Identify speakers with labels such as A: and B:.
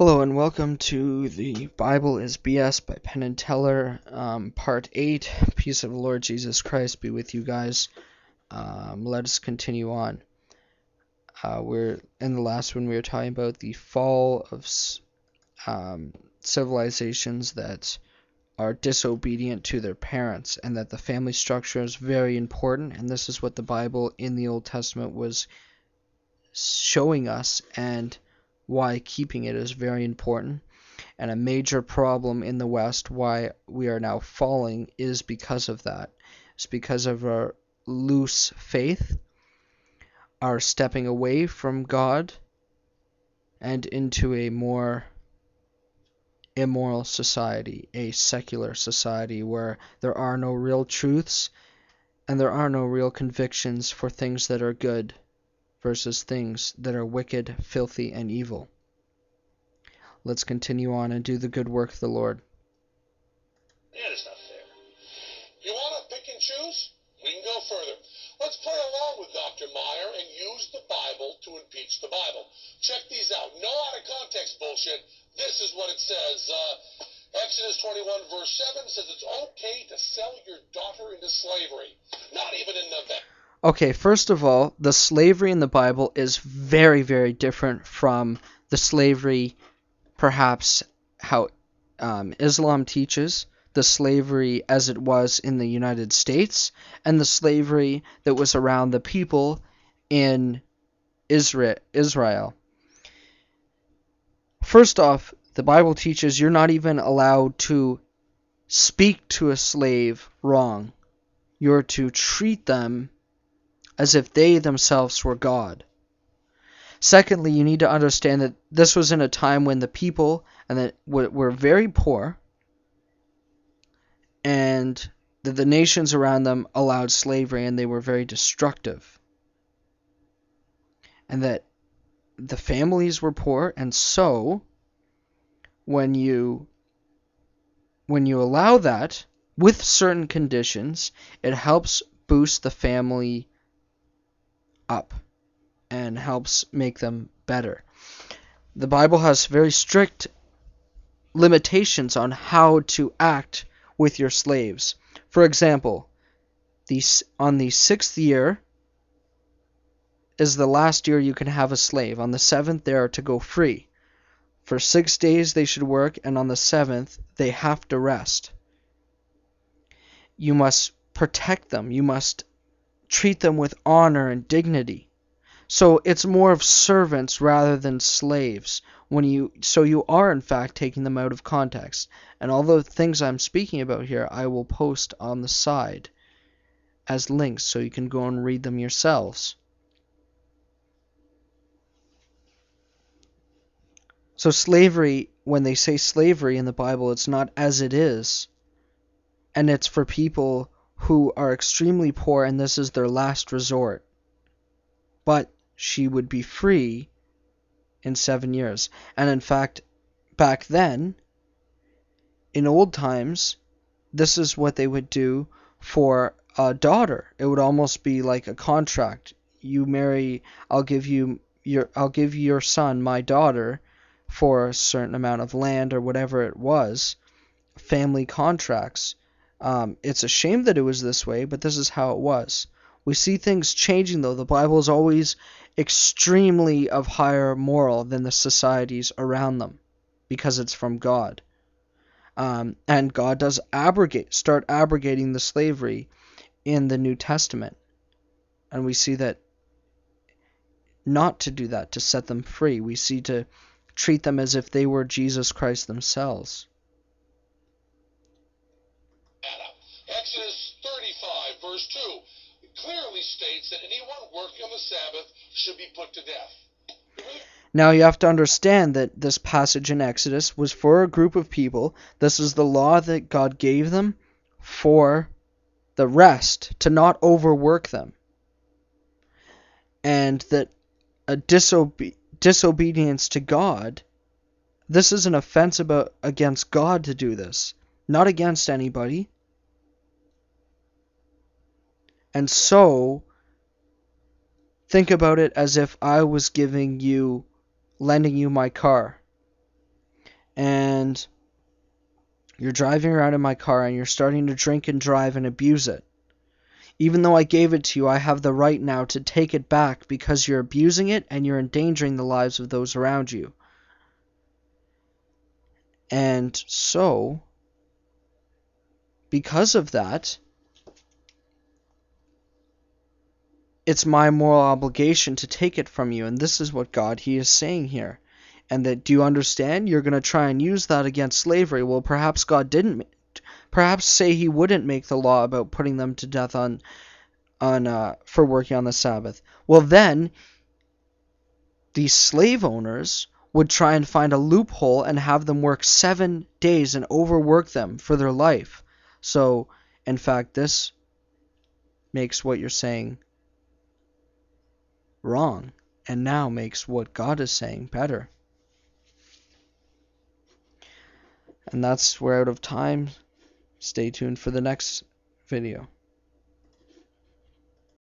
A: Hello and welcome to the Bible is BS by Penn and Teller, Part 8. Peace of the Lord Jesus Christ be with you guys. Let us continue on. We're in the last one we were talking about the fall of civilizations that are disobedient to their parents, and that the family structure is very important, and this is what the Bible in the Old Testament was showing us, and why keeping it is very important. And a major problem in the West, why we are now falling, is because of that. It's because of our loose faith, our stepping away from God, and into a more immoral society, a secular society where there are no real truths and there are no real convictions for things that are good versus things that are wicked, filthy, and evil. Let's continue on and do the good work of the Lord.
B: Yeah, it's not fair. You want to pick and choose? We can go further. Let's play along with Dr. Meyer and use the Bible to impeach the Bible. Check these out. No out of context bullshit. This is what it says. Exodus 21 verse 7 says it's okay to sell your daughter into slavery. Not even in November.
A: Okay, first of all, the slavery in the Bible is very, very different from the slavery, perhaps, how Islam teaches, the slavery as it was in the United States, and the slavery that was around the people in Israel. First off, the Bible teaches you're not even allowed to speak to a slave wrong. You're to treat them as if they themselves were God. Secondly, you need to understand that this was in a time when the people were very poor, and that the nations around them allowed slavery, and they were very destructive. And that the families were poor, and so when you allow that with certain conditions, it helps boost the family up and helps make them better. The Bible has very strict limitations on how to act with your slaves. For example, on the 6th year is the last year you can have a slave. On the 7th, they are to go free. For 6 days they should work, and on the 7th they have to rest. You must protect them. You must treat them with honor and dignity. So it's more of servants rather than slaves. So you are in fact taking them out of context. And all the things I'm speaking about here, I will post on the side as links so you can go and read them yourselves. So slavery, when they say slavery in the Bible, it's not as it is. And it's for people who are extremely poor, and this is their last resort. But she would be free in 7 years. And in fact, back then, in old times, this is what they would do for a daughter. It would almost be like a contract. You marry, I'll give you your son, my daughter, for a certain amount of land or whatever it was. Family contracts. It's a shame that it was this way, but this is how it was. We see things changing, though. The Bible is always extremely of higher moral than the societies around them, because it's from God. And God does start abrogating the slavery in the New Testament. And we see that not to do that, to set them free. We see to treat them as if they were Jesus Christ themselves.
B: Exodus 35 verse 2 clearly states that anyone working on the Sabbath should be put to death.
A: Now you have to understand that this passage in Exodus was for a group of people. This is the law that God gave them for the rest, to not overwork them. And that a disobedience to God, this is an offense against God to do this, not against anybody. And so, think about it as if I was lending you my car. and you're driving around in my car and you're starting to drink and drive and abuse it. Even though I gave it to you, I have the right now to take it back because you're abusing it and you're endangering the lives of those around you. And so, because of that, it's my moral obligation to take it from you. And this is what God, He is saying here. And that, do you understand? You're going to try and use that against slavery. Well, perhaps God didn't. Perhaps say He wouldn't make the law about putting them to death for working on the Sabbath. Well, then these slave owners would try and find a loophole and have them work 7 days and overwork them for their life. So, in fact, this makes what you're saying wrong, and now makes what God is saying better. And that's, we're out of time. Stay tuned for the next video.